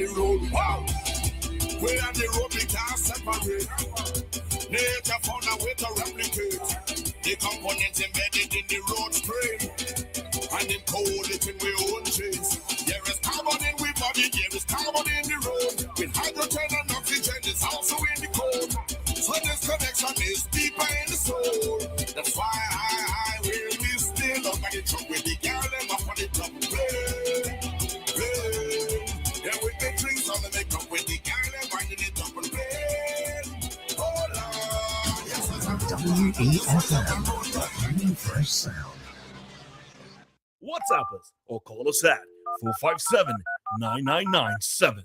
the road. Wow! We on the road, we can't separate. Nature found a way to replicate the components embedded in the road frame. And then cold it in we own chains. There is carbon in we body, there is carbon in the road. With hydrogen and oxygen, it's also in the code. So this connection is deeper in the soul. That's why I will be still up on the truck with the girl and up on the top play. Yeah, with the drinks on the make up with the girl and winding it up and play. Oh Lord, yes, WEFM, the Fresh Sound. WhatsApp us or call us at 457-9997.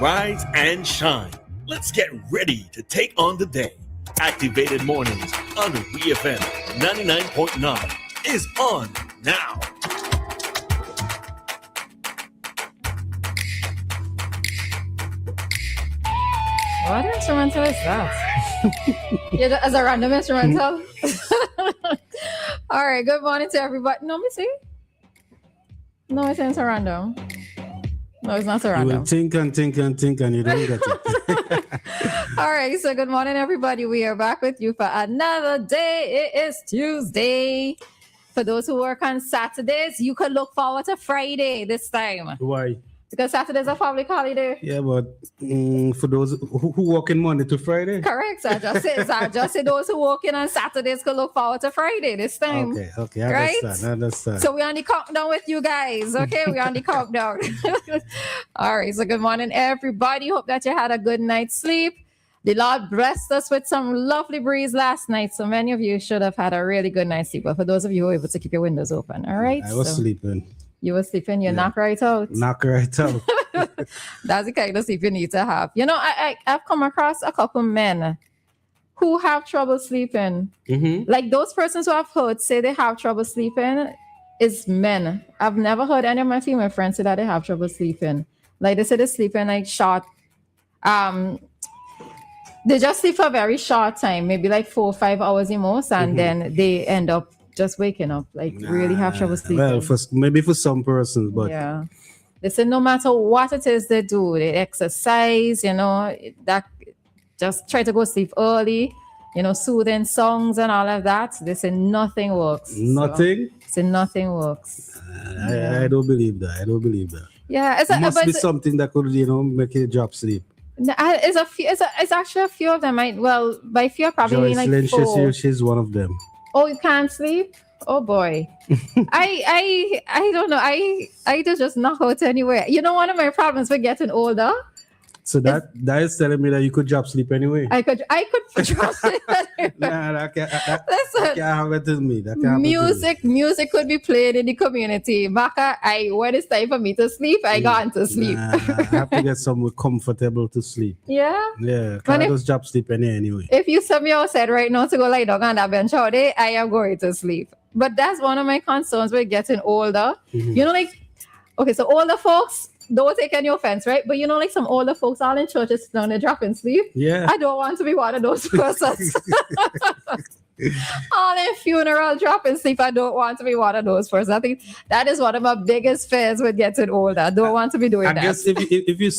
Rise and shine. Let's get ready to take on the day. Activated Mornings on WEFM 99.9 is on now. What instrumental is that? Yeah, as a random instrumental. All right, good morning to everybody. No, me see. No, it's not a random. No, it's not a random. You will think and you don't get it. All right, so good morning, everybody. We are back with you for another day. It is Tuesday. For those who work on Saturdays, you could look forward to Friday this time. Why? Because Saturday's a public holiday. Yeah, but for those who work in Monday to Friday. Correct. So I just say those who work in on Saturdays could look forward to Friday this time. Okay, I understand. So we're on the countdown with you guys. Okay, we're on the countdown. All right, so good morning, everybody. Hope that you had a good night's sleep. The Lord blessed us with some lovely breeze last night. So many of you should have had a really good night's sleep. But for those of you who were able to keep your windows open, all right? I was sleeping. You were sleeping, you knock right out. Knock right out. That's the kind of sleep you need to have. You know, I've come across a couple men who have trouble sleeping. Mm-hmm. Like those persons who I've heard say they have trouble sleeping is men. I've never heard any of my female friends say that they have trouble sleeping. Like they say they're sleeping like short. They just sleep for a very short time, maybe like 4 or 5 hours the most, and then they end up just waking up, like really have trouble sleeping. Well, maybe for some persons, but yeah, they say no matter what it is they do, they exercise, you know, that just try to go sleep early, you know, soothing songs and all of that. They say nothing works. Nothing. So, nothing works. I don't believe that. Yeah, it must be something that could, you know, make you drop sleep. It's actually a few of them. By few, probably Joyce like Lynch, 4. she's one of them. Oh, you can't sleep? Oh boy. I don't know. I just knock out anywhere. You know, one of my problems with getting older. So that is telling me that you could drop sleep anyway. I could drop sleep anywhere. That can't Listen, happen to me. Music could be played in the community. Maka, when it's time for me to sleep, I got into sleep. I have to get somewhere comfortable to sleep. Yeah? Yeah. Can't just drop sleep anyway. If you send me outside right now to go lie down on that bench all day, I am going to sleep. But that's one of my concerns with getting older. Mm-hmm. You know, like, okay, so older folks, don't take any offense, right? But you know, like some older folks all in churches down there dropping sleep. Yeah. I don't want to be one of those persons. All in funeral dropping sleep. I don't want to be one of those persons. I think that is one of my biggest fears with getting older. I don't want to be doing that. I guess if you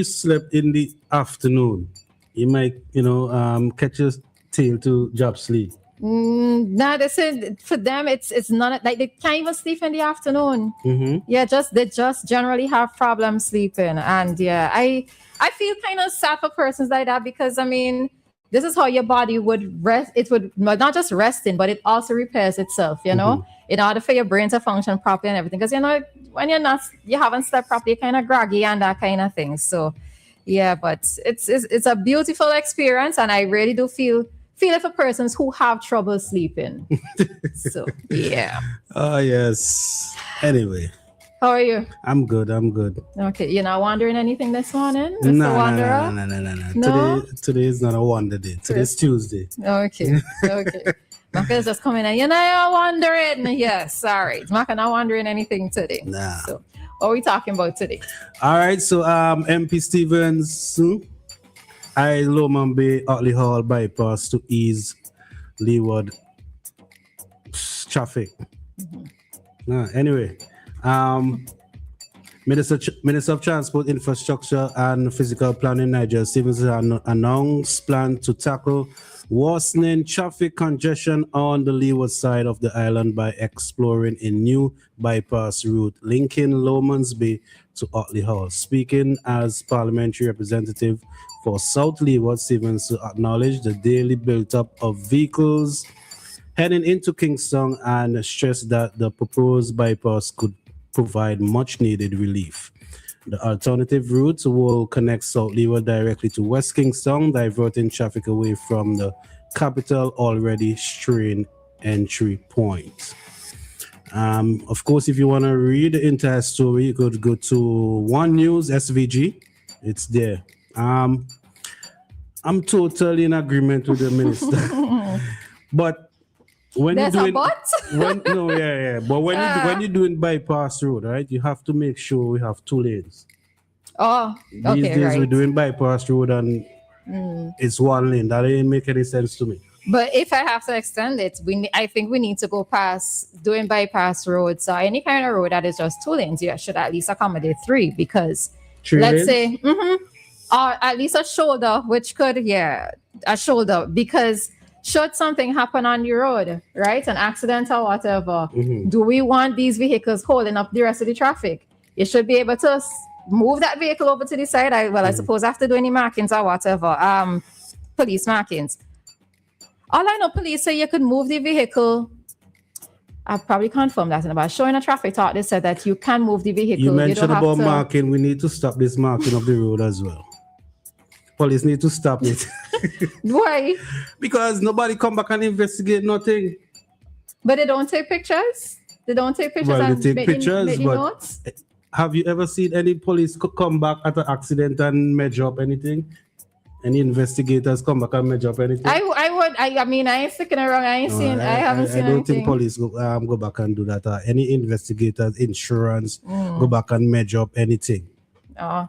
slept in the afternoon, you might, you know, catch your tail to drop sleep. No, they said for them it's not like they can't even sleep in the afternoon. Mm-hmm. Yeah, they just generally have problems sleeping, and yeah, I feel kind of sad for persons like that because I mean, this is how your body would rest. It would not just resting, but it also repairs itself. You know, in order for your brain to function properly and everything. Because you know, when you haven't slept properly, you're kind of groggy and that kind of thing. So yeah, but it's a beautiful experience, and I really do feel it for persons who have trouble sleeping. So, yeah. Oh, yes. Anyway. How are you? I'm good. Okay. You're not wondering anything this morning? No. Today is not a wonder day. Today's Tuesday. Okay. Maka is just coming in. You're not wondering. Yes. All right. Maka not wondering anything today. Nah. So, what are we talking about today? All right. So, MP Stevens... I Lomond Bay Otley Hall bypass to ease Leeward traffic. Anyway, Minister of Transport, Infrastructure and Physical Planning, Niger Stevens, announced plan to tackle worsening traffic congestion on the leeward side of the island by exploring a new bypass route linking Lomans Bay to Otley Hall. Speaking as parliamentary representative for South Leeward, Stevens acknowledged the daily build-up of vehicles heading into Kingston and stressed that the proposed bypass could provide much-needed relief. The alternative route will connect South Leeward directly to West Kingston, diverting traffic away from the capital already strained entry point. Of course, if you want to read the entire story, you could go to One News SVG. It's there. I'm totally in agreement with the minister. But when There's you're a doing, but? But when you're doing bypass road, right, you have to make sure we have 2 lanes. Oh, okay, These days right. we're doing bypass road and it's 1 lane. That didn't make any sense to me. But if I have to extend it, I think we need to go past doing bypass roads or any kind of road that is just 2 lanes. You should at least accommodate 3 because 3 let's lanes? say, or at least a shoulder, which could, a shoulder, because should something happen on the road, right, an accident or whatever, do we want these vehicles holding up the rest of the traffic? You should be able to move that vehicle over to the side. I suppose after doing any markings or whatever, police markings. All I know, police say you could move the vehicle. I probably confirmed that, but showing a traffic talk, they said that you can move the vehicle. You mentioned don't have about to... marking. We need to stop this marking of the road as well. Police need to stop it. Why? Because nobody come back and investigate nothing. But they don't take pictures? They don't take pictures? Well, and they take pictures, make the but notes? have you ever seen any police come back at an accident and measure up anything? Any investigators come back and measure up anything? I mean, I ain't sticking around. I haven't seen I don't anything. think police go back and do that. Any investigators, insurance, go back and measure up anything. Oh,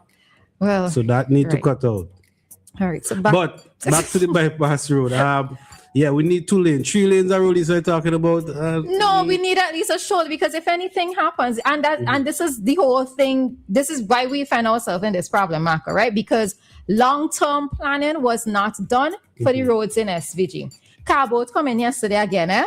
well. So that need to cut out. All right. So back to the bypass road. We need 2 lanes. 3 lanes are really so talking about. No, we need at least a shoulder because if anything happens, and this is the whole thing. This is why we find ourselves in this problem, Maka, right? Because long-term planning was not done for the roads in SVG. Carboat come in yesterday again,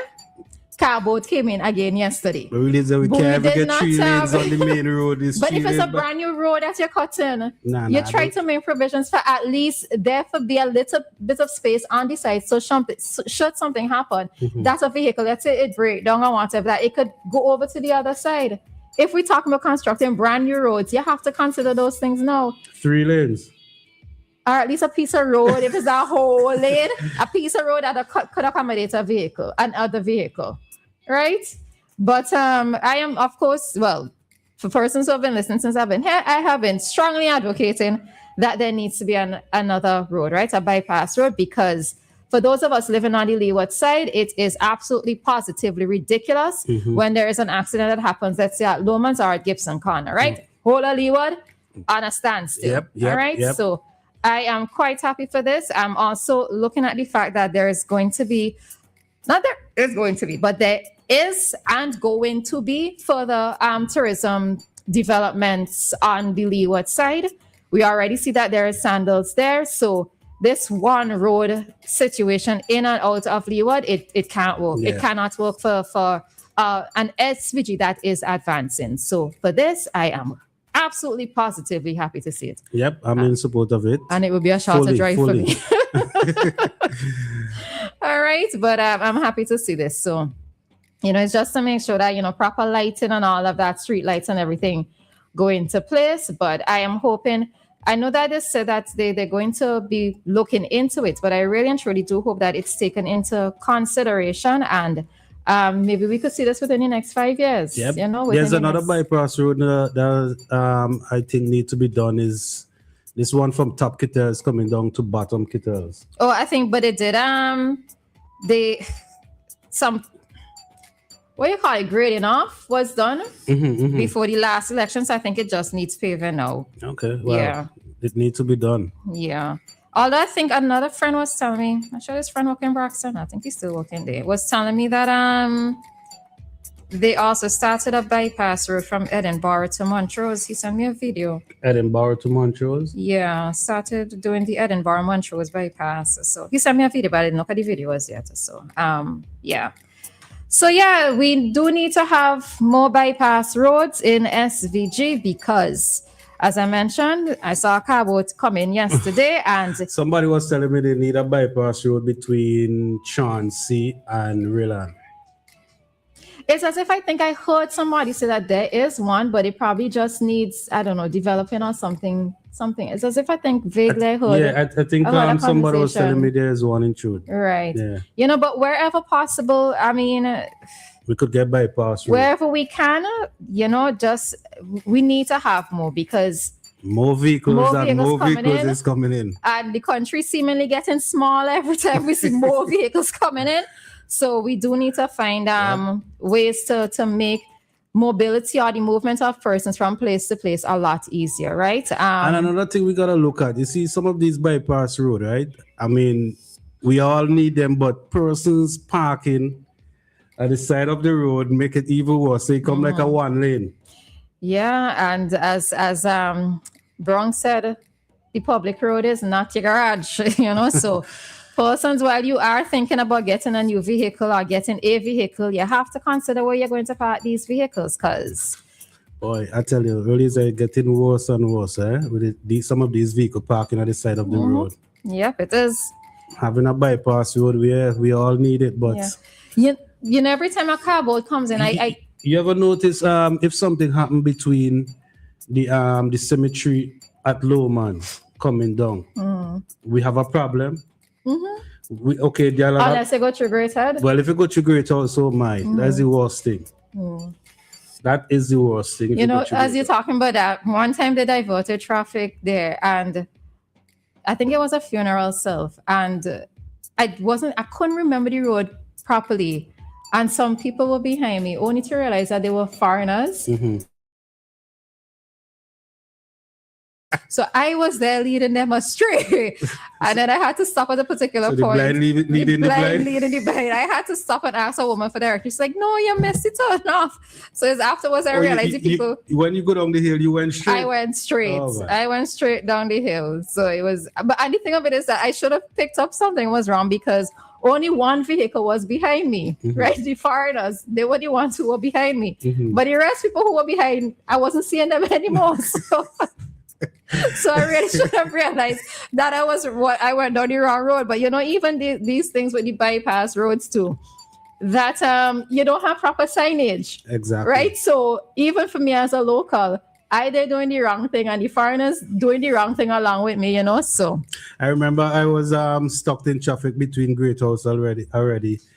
Carboat came in again yesterday. But we can't ever get 3 lanes on the main road. But if it's a brand new road that you're cutting, you try to make provisions for at least there to be a little bit of space on the side. So should something happen, that's a vehicle, let's say it break down or whatever, that it could go over to the other side. If we're talking about constructing brand new roads, you have to consider those things now. 3 lanes. Or at least a piece of road, if it's a whole lane, a piece of road that could accommodate another vehicle, right? But I am, of course, for persons who have been listening since I've been here, I have been strongly advocating that there needs to be another road, right? A bypass road, because for those of us living on the leeward side, it is absolutely positively ridiculous when there is an accident that happens, let's say at Lomans or at Gibson Corner, right? Whole of Leeward on a standstill, all right? Yep. So I am quite happy for this. I'm also looking at the fact that there is going to be, but there is and going to be further tourism developments on the leeward side. We already see that there are sandals there. So this one road situation in and out of Leeward, it can't work. Yeah. It cannot work for an SVG that is advancing. So for this, I am absolutely positively happy to see it. Yep, I'm in support of it. And it would be a shorter drive for me. All right, but I'm happy to see this. So, it's just to make sure that, proper lighting and all of that, street lights and everything go into place. But I am hoping, I know that they said that they're going to be looking into it, but I really and truly do hope that it's taken into consideration and maybe we could see this within the next 5 years. Yep. There's another bypass road that I think need to be done is this one from Top Kittels coming down to Bottom Kittels. Oh, I think, but it did. What do you call it? Grading off was done before the last elections. I think it just needs paving now. Okay. Well, yeah. It needs to be done. Yeah. Although I think another friend was telling me, I'm sure his friend working in Braxton, I think he's still working there, was telling me that They also started a bypass road from Edinburgh to Montrose. He sent me a video. Edinburgh to Montrose. Yeah, started doing the Edinburgh Montrose bypass. So he sent me a video, but I didn't look at the videos yet. So yeah. So yeah, we do need to have more bypass roads in SVG because, as I mentioned, I saw a car boat come in yesterday and Somebody was telling me they need a bypass road between Chauncey and Rillan. it's as if I think I heard somebody say that there is one, but it probably just needs, I don't know, developing or something. It's as if I think vaguely I heard. Yeah, I think heard a somebody was telling conversation. me there's one in Truth. Right. Yeah. You know, but wherever possible, I mean, We could get bypass road. wherever we can, you know, just we need to have more because More vehicles More and vehicles more coming vehicles in. is coming in. the country seemingly getting smaller every time we see more vehicles coming in. So we do need to find ways to make mobility or the movement of persons from place to place a lot easier, right? And another thing we gotta look at, you see some of these bypass road, right? I mean, we all need them, but persons parking at the side of the road make it even worse. They come like a one lane. Yeah, and as Bronx said, the public road is not your garage, you know. So persons, while you are thinking about getting a new vehicle or getting a vehicle, you have to consider where you're going to park these vehicles because Boy, I tell you, roads are getting worse and worse, with some of these vehicles parking at the side of the road. yep, it is. Having a bypass road, we all need it, but Yeah. You know, every time a car boat comes in, I you ever notice if something happened between the cemetery at Lowman coming down, we have a problem. unless you go through Great Head. Well, if you go to Great House, so that's the worst thing. That is the worst thing. if You know, go to as Great you're talking about that, one time they diverted traffic there, and I think it was a funeral self, and I couldn't remember the road properly, and some people were behind me, only to realize that they were foreigners. So I was there leading them astray, and then I had to stop at a particular So the point. blind leading the blind? leading the blind. I had to stop and ask a woman for directions. She's like, "No, you missed it turn off." So it's afterwards I realized the people. When you go down the hill, you went straight. I went straight. Oh, man. I went straight down the hill. So it was, but the thing of it is that I should have picked up something was wrong because only one vehicle was behind me, right? The foreigners, they were the ones who were behind me. But the rest people who were behind, I wasn't seeing them anymore. So I really should have realized that I went down the wrong road. But you know, even these things with the bypass roads too, that you don't have proper signage. Exactly. Right. So even for me as a local, I did doing the wrong thing and the foreigners doing the wrong thing along with me, you know. So I remember I was stuck in traffic between Great House already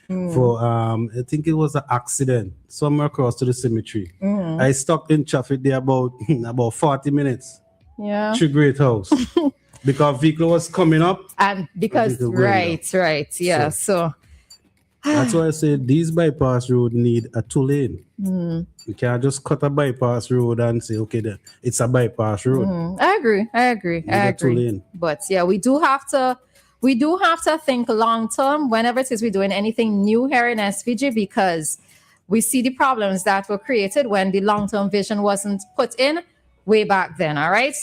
for I think it was an accident somewhere across to the cemetery. I stuck in traffic there about 40 minutes. Yeah. To Great House. Because vehicle was coming up. And because right. Yeah. So that's why I say these bypass road need a 2-lane. You can't just cut a bypass road and say, okay, it's a bypass road. I agree. I agree. But yeah, we do have to think long term whenever it is we're doing anything new here in SVG, because we see the problems that were created when the long-term vision wasn't put in way back then. All right.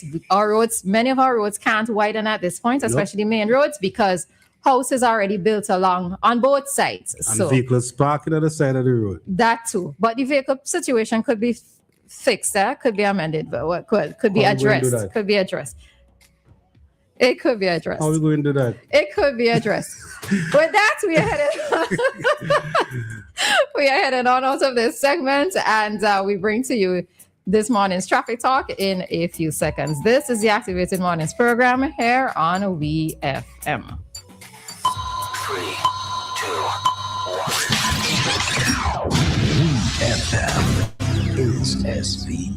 Many of our roads can't widen at this point, especially the main roads, because houses are already built along on both sides. And so vehicles parking at the side of the road. That too. But the vehicle situation could be fixed, could be amended, but what could be addressed. Could be addressed. It could be addressed. How are we going to do that? It could be addressed. With that, we are headed on out of this segment, and we bring to you this morning's traffic talk in a few seconds. This is the Activated Mornings program here on WEFM. 3, 2, 1. WEFM is SV.